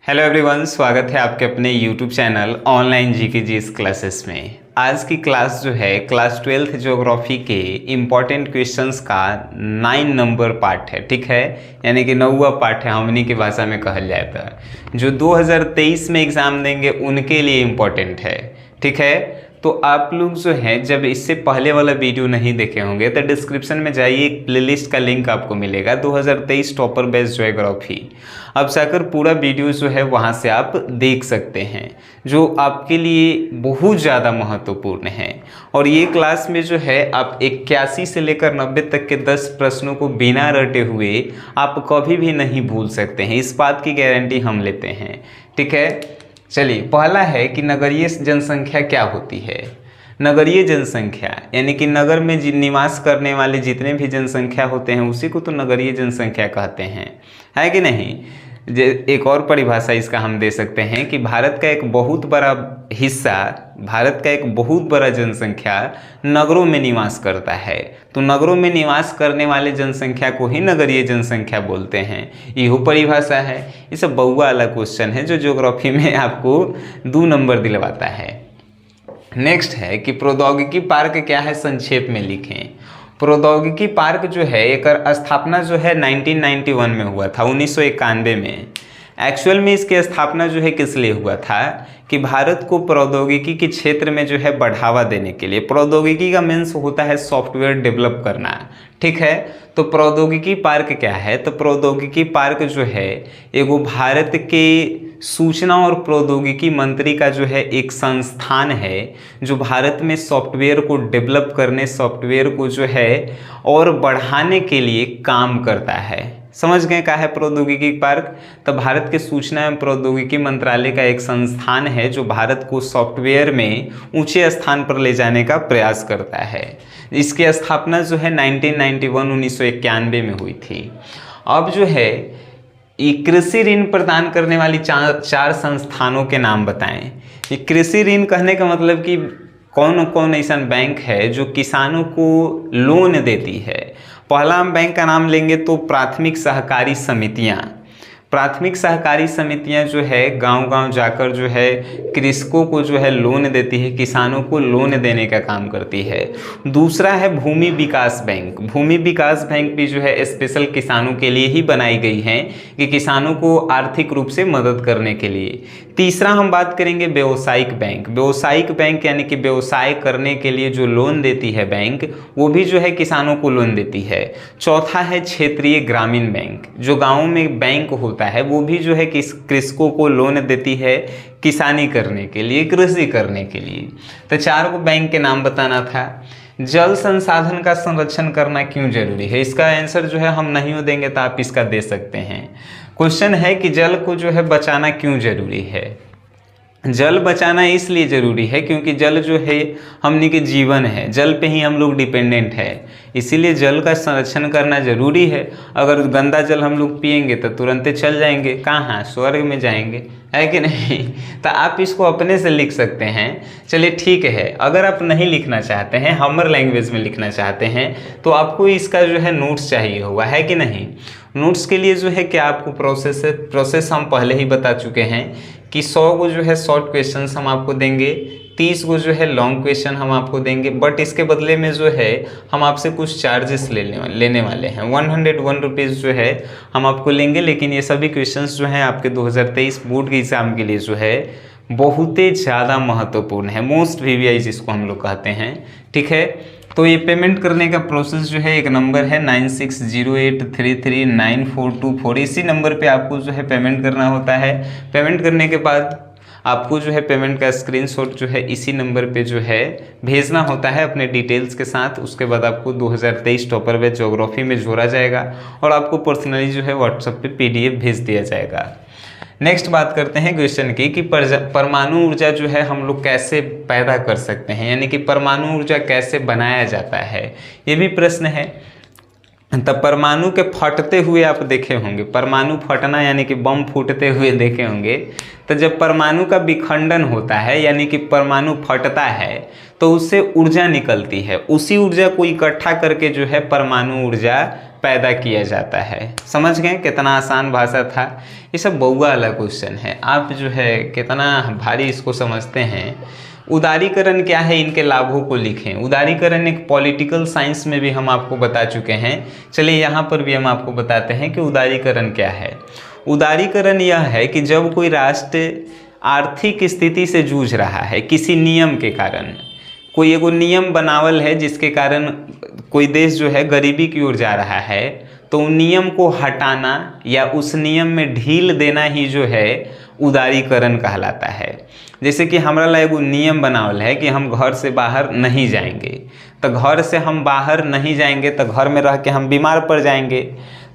Hello everyone, स्वागत है आपके अपने YouTube channel online GK GS classes में। आज की क्लास जो है क्लास 12th ज्योग्राफी के इम्पॉर्टेंट क्वेश्चंस का 9 नंबर पार्ट है, ठीक है। यानी कि 9वां पार्ट है, हमनी की भाषा में कहल जाए तो जो 2023 में एग्ज़ाम देंगे उनके लिए इम्पॉर्टेंट है, ठीक है। तो आप लोग जो है जब इससे पहले वाला वीडियो नहीं देखे होंगे तो डिस्क्रिप्शन में जाइए, एक प्लेलिस्ट का लिंक आपको मिलेगा 2023 टॉपर बेस्ड ज्योग्राफी। अब जाकर पूरा वीडियो जो है वहाँ से आप देख सकते हैं, जो आपके लिए बहुत ज़्यादा महत्वपूर्ण है। और ये क्लास में जो है आप 81 से लेकर 90 तक के 10 प्रश्नों को बिना रटे हुए आप कभी भी नहीं भूल सकते हैं, इस बात की गारंटी हम लेते हैं, ठीक है। चलिए, पहला है कि नगरीय जनसंख्या क्या होती है। नगरीय जनसंख्या यानी कि नगर में निवास करने वाले जितने भी जनसंख्या होते हैं उसी को तो नगरीय जनसंख्या कहते हैं, है कि नहीं। एक और परिभाषा इसका हम दे सकते हैं कि भारत का एक बहुत बड़ा हिस्सा, भारत का एक बहुत बड़ा जनसंख्या नगरों में निवास करता है, तो नगरों में निवास करने वाले जनसंख्या को ही नगरीय जनसंख्या बोलते हैं। यही परिभाषा है। ये सब बउआ वाला क्वेश्चन है जो ज्योग्राफी में आपको 2 नंबर दिलवाता है। नेक्स्ट है कि प्रौद्योगिकी पार्क क्या है, संक्षेप में लिखें। प्रौद्योगिकी पार्क जो है एक स्थापना जो है 1991 में हुआ था, 1991 में। एक्चुअल में इसकी स्थापना जो है किस लिए हुआ था कि भारत को प्रौद्योगिकी के क्षेत्र में जो है बढ़ावा देने के लिए। प्रौद्योगिकी का मीन्स होता है सॉफ्टवेयर डेवलप करना, ठीक है। तो प्रौद्योगिकी पार्क क्या है, तो प्रौद्योगिकी पार्क जो है एगो भारत के सूचना और प्रौद्योगिकी मंत्री का जो है एक संस्थान है जो भारत में सॉफ्टवेयर को डेवलप करने, सॉफ्टवेयर को जो है और बढ़ाने के लिए काम करता है। समझ गए क्या है प्रौद्योगिकी पार्क। तो भारत के सूचना एवं प्रौद्योगिकी मंत्रालय का एक संस्थान है जो भारत को सॉफ्टवेयर में ऊंचे स्थान पर ले जाने का प्रयास करता है। इसकी स्थापना जो है 1991 में हुई थी। अब जो है ये कृषि ऋण प्रदान करने वाली चार संस्थानों के नाम बताएं। ये कृषि ऋण कहने का मतलब कि कौन कौन ऐसा बैंक है जो किसानों को लोन देती है। पहला हम बैंक का नाम लेंगे तो प्राथमिक सहकारी समितियां। प्राथमिक सहकारी समितियां जो है गांव-गांव जाकर जो है कृषकों को जो है लोन देती है, किसानों को लोन देने का काम करती है। दूसरा है भूमि विकास बैंक। भूमि विकास बैंक भी जो है स्पेशल किसानों के लिए ही बनाई गई है कि किसानों को आर्थिक रूप से मदद करने के लिए। तीसरा हम बात करेंगे व्यावसायिक बैंक। व्यावसायिक बैंक यानी कि व्यवसाय करने के लिए जो लोन देती है बैंक, वो भी जो है किसानों को लोन देती है। चौथा है क्षेत्रीय ग्रामीण बैंक। जो गाँव में बैंक होता है वो भी जो है कृषकों को लोन देती है किसानी करने के लिए, कृषि करने के लिए। तो 4 को बैंक के नाम बताना था। जल संसाधन का संरक्षण करना क्यों जरूरी है, इसका आंसर जो है हम नहीं देंगे तो आप इसका दे सकते हैं। क्वेश्चन है कि जल को जो है बचाना क्यों जरूरी है। जल बचाना इसलिए ज़रूरी है क्योंकि जल जो है हमनी के जीवन है, जल पे ही हम लोग डिपेंडेंट है, इसीलिए जल का संरक्षण करना ज़रूरी है। अगर गंदा जल हम लोग पिएंगे तो तुरंत चल जाएंगे, कहाँ, स्वर्ग में जाएंगे, है कि नहीं। तो आप इसको अपने से लिख सकते हैं। चलिए ठीक है, अगर आप नहीं लिखना चाहते हैं, हमर लैंग्वेज में लिखना चाहते हैं तो आपको इसका जो है नोट्स चाहिए होगा, है कि नहीं। नोट्स के लिए जो है क्या आपको प्रोसेस हम पहले ही बता चुके हैं कि 100 को जो है शॉर्ट क्वेश्चंस हम आपको देंगे, 30 को जो है लॉन्ग क्वेश्चन हम आपको देंगे, बट इसके बदले में जो है हम आपसे कुछ चार्जेस लेने वाले हैं। 101 रुपीज़ जो है हम आपको लेंगे, लेकिन ये सभी क्वेश्चंस जो हैं आपके 2023 बोर्ड के एग्ज़ाम के लिए जो है बहुत ही ज़्यादा महत्वपूर्ण है, मोस्ट वीवीआई जिसको हम लोग कहते हैं, ठीक है। तो ये पेमेंट करने का प्रोसेस जो है, एक नंबर है 9608339424। इसी नंबर पे आपको जो है पेमेंट करना होता है। पेमेंट करने के बाद आपको जो है पेमेंट का स्क्रीनशॉट जो है इसी नंबर पे जो है भेजना होता है अपने डिटेल्स के साथ। उसके बाद आपको 2023 टॉपर बेस्ड ज्योग्राफी में जोड़ा जाएगा और आपको पर्सनली जो है व्हाट्सएप पे PDF भेज दिया जाएगा। नेक्स्ट बात करते हैं क्वेश्चन की कि परमाणु ऊर्जा जो है हम लोग कैसे पैदा कर सकते हैं, यानी कि परमाणु ऊर्जा कैसे बनाया जाता है, ये भी प्रश्न है। तब परमाणु के फटते हुए आप देखे होंगे, परमाणु फटना यानी कि बम फूटते हुए देखे होंगे। तो जब परमाणु का विखंडन होता है यानी कि परमाणु फटता है तो उससे ऊर्जा निकलती है, उसी ऊर्जा को इकट्ठा करके जो है परमाणु ऊर्जा पैदा किया जाता है। समझ गए कितना आसान भाषा था। ये सब बउआ वाला क्वेश्चन है, आप जो है कितना भारी इसको समझते हैं। उदारीकरण क्या है, इनके लाभों को लिखें। उदारीकरण एक पॉलिटिकल साइंस में भी हम आपको बता चुके हैं। चलिए यहाँ पर भी हम आपको बताते हैं कि उदारीकरण क्या है। उदारीकरण यह है कि जब कोई राष्ट्र आर्थिक स्थिति से जूझ रहा है किसी नियम के कारण, कोई एगो नियम बनावल है जिसके कारण कोई देश जो है गरीबी की ओर जा रहा है, तो उन नियम को हटाना या उस नियम में ढील देना ही जो है उदारीकरण कहलाता है। जैसे कि हमारा ला एगो नियम बनावल है कि हम घर से बाहर नहीं जाएंगे, तो घर से हम बाहर नहीं जाएंगे तो घर में रह के हम बीमार पड़ जाएंगे।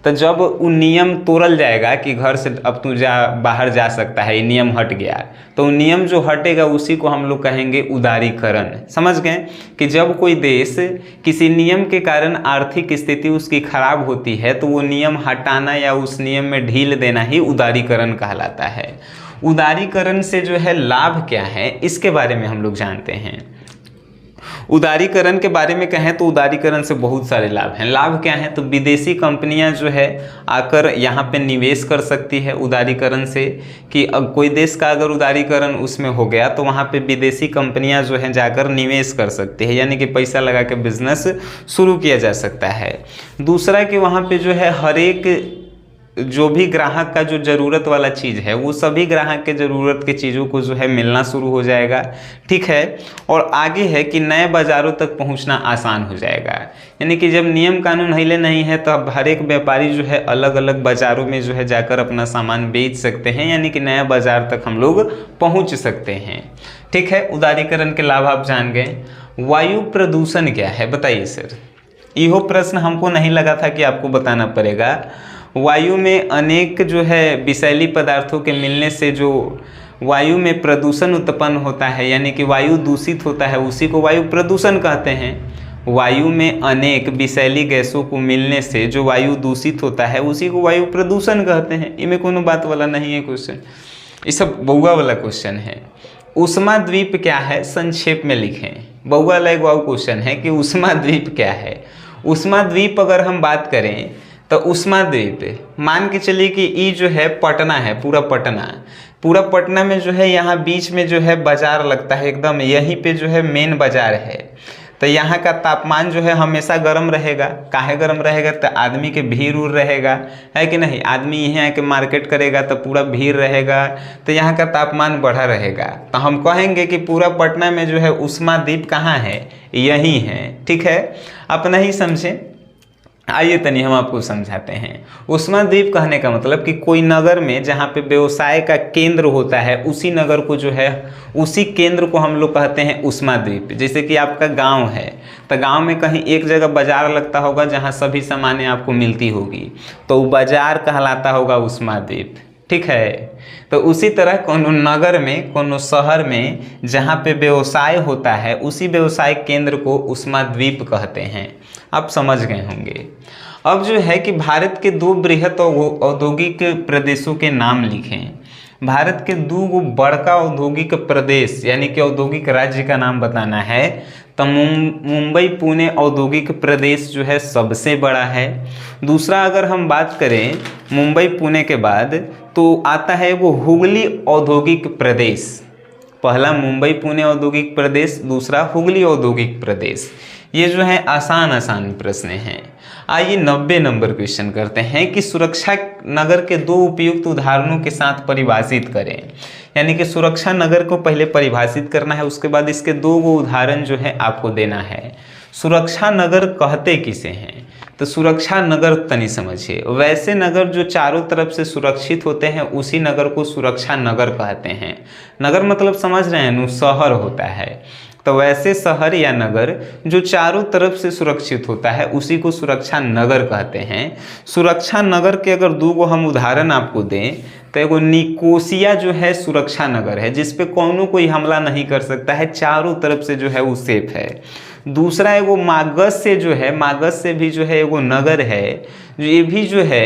तो जब वो नियम तोड़ल जाएगा कि घर से अब तू बाहर जा सकता है, ये नियम हट गया, तो वो नियम जो हटेगा उसी को हम लोग कहेंगे उदारीकरण। समझ गए कि जब कोई देश किसी नियम के कारण आर्थिक स्थिति उसकी खराब होती है तो वो नियम हटाना या उस नियम में ढील देना ही उदारीकरण कहलाता है। उदारीकरण से जो है लाभ क्या है, इसके बारे में हम लोग जानते हैं। उदारीकरण के बारे में कहें तो उदारीकरण से बहुत सारे लाभ हैं। लाभ क्या हैं, तो विदेशी कंपनियां जो है आकर यहाँ पे निवेश कर सकती है उदारीकरण से, कि अब कोई देश का अगर उदारीकरण उसमें हो गया तो वहाँ पे विदेशी कंपनियां जो हैं जाकर निवेश कर सकती है, यानी कि पैसा लगा के बिजनेस शुरू किया जा सकता है। दूसरा कि वहाँ पे जो है हर एक जो भी ग्राहक का जो ज़रूरत वाला चीज़ है वो सभी ग्राहक के ज़रूरत के चीज़ों को जो है मिलना शुरू हो जाएगा। ठीक है, और आगे है कि नए बाज़ारों तक पहुंचना आसान हो जाएगा, यानी कि जब नियम कानून हिले नहीं है तो अब हर एक व्यापारी जो है अलग अलग बाज़ारों में जो है जाकर अपना सामान बेच सकते हैं, यानी कि नया बाज़ार तक हम लोग पहुँच सकते हैं। ठीक है, उदारीकरण के लाभ आप जान गए। वायु प्रदूषण क्या है बताइए सर, यह प्रश्न हमको नहीं लगा था कि आपको बताना पड़ेगा। वायु में अनेक जो है विषैली पदार्थों के मिलने से जो वायु में प्रदूषण उत्पन्न होता है, यानी कि वायु दूषित होता है, उसी को वायु प्रदूषण कहते हैं। वायु में अनेक विषैली गैसों को मिलने से जो वायु दूषित होता है उसी को वायु प्रदूषण कहते हैं। इनमें कोनो बात वाला नहीं है क्वेश्चन, ये सब बउआ वाला क्वेश्चन है। उष्मा द्वीप क्या है, संक्षेप में लिखें। बउआ वाला एक क्वेश्चन है कि उष्मा द्वीप क्या है। उष्मा द्वीप अगर हम बात करें तो उष्मा द्वीप मान के चलिए कि ये जो है पटना है, पूरा पटना में जो है यहाँ बीच में जो है बाजार लगता है, एकदम यहीं पे जो है मेन बाजार है। तो यहाँ का तापमान जो है हमेशा गर्म रहेगा। काहे गर्म रहेगा, तो आदमी के भीड़ उड़ रहेगा, है कि नहीं। आदमी यहाँ आके मार्केट करेगा तो पूरा भीड़ रहेगा, तो यहाँ का तापमान बढ़ा रहेगा। तो हम कहेंगे कि पूरा पटना में जो है उष्मा द्वीप कहाँ है, यही है। ठीक है, आप नहीं समझे, आइए तनी हम आपको समझाते हैं। उष्मा द्वीप कहने का मतलब कि कोई नगर में जहाँ पे व्यवसाय का केंद्र होता है उसी नगर को जो है, उसी केंद्र को हम लोग कहते हैं उष्मा द्वीप। जैसे कि आपका गांव है तो गांव में कहीं एक जगह बाजार लगता होगा जहाँ सभी सामानें आपको मिलती होगी, तो बाजार कहलाता होगा उष्मा द्वीप। ठीक है, तो उसी तरह कोनो नगर में, कोनो शहर में जहाँ पे व्यवसाय होता है उसी व्यवसाय केंद्र को उष्मा द्वीप कहते हैं। आप समझ गए होंगे। अब जो है कि भारत के दो बृहत औद्योगिक प्रदेशों के नाम लिखें। भारत के दो बड़का औद्योगिक प्रदेश यानी कि औद्योगिक राज्य का नाम बताना है, तो मुंबई पुणे औद्योगिक प्रदेश जो है सबसे बड़ा है। दूसरा अगर हम बात करें मुंबई पुणे के बाद तो आता है वो हुगली औद्योगिक प्रदेश। पहला मुंबई पुणे औद्योगिक प्रदेश, दूसरा हुगली औद्योगिक प्रदेश। ये जो है आसान प्रश्न हैं। आइए 90 नंबर क्वेश्चन करते हैं कि सुरक्षा नगर के दो उपयुक्त उदाहरणों के साथ परिभाषित करें। यानी कि सुरक्षा नगर को पहले परिभाषित करना है, उसके बाद इसके दो उदाहरण जो है आपको देना है। सुरक्षा नगर कहते किसे हैं, तो सुरक्षा नगर तनी समझिए, वैसे नगर जो चारों तरफ से सुरक्षित होते हैं उसी नगर को सुरक्षा नगर कहते हैं। नगर मतलब समझ रहे हैं, शहर होता है, तो वैसे शहर या नगर जो चारों तरफ से सुरक्षित होता है उसी को सुरक्षा नगर कहते हैं। सुरक्षा नगर के अगर दो हम उदाहरण आपको दें तो एगो निकोसिया जो है सुरक्षा नगर है, जिसपे कौनो कोई हमला नहीं कर सकता है, चारों तरफ से जो है वो सेफ है। दूसरा एगो मागस्य जो है, मागस्य भी जो है एगो नगर है, ये भी जो है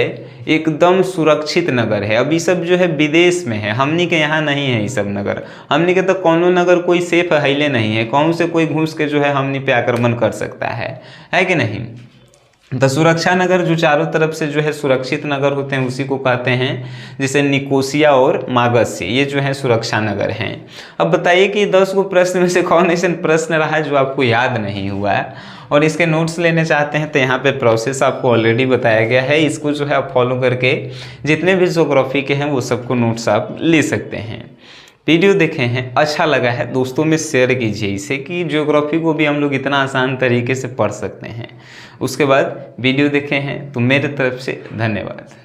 एकदम सुरक्षित नगर है। अब ये सब जो है विदेश में है, हमनी के यहाँ नहीं है ये सब नगर। हमनी के तो कौनो नगर कोई सेफ हिले नहीं है, कौन से कोई घुस के जो है हमनी पे आक्रमण कर सकता है कि नहीं। तो सुरक्षा नगर जो चारों तरफ से जो है सुरक्षित नगर होते हैं उसी को कहते हैं, जिसे निकोसिया और मागस्य, ये जो है सुरक्षा नगर हैं। अब बताइए कि 10 को प्रश्न में से कौन ऐसे प्रश्न रहा है जो आपको याद नहीं हुआ है और इसके नोट्स लेने चाहते हैं तो यहाँ पे प्रोसेस आपको ऑलरेडी बताया गया है, इसको जो है आप फॉलो करके जितने भी ज्योग्राफी के हैं वो सबको नोट्स आप ले सकते हैं। वीडियो देखे हैं, अच्छा लगा है दोस्तों में शेयर कीजिए इसे, कि ज्योग्राफी को भी हम लोग इतना आसान तरीके से पढ़ सकते हैं। उसके बाद वीडियो देखे हैं तो मेरे तरफ से धन्यवाद।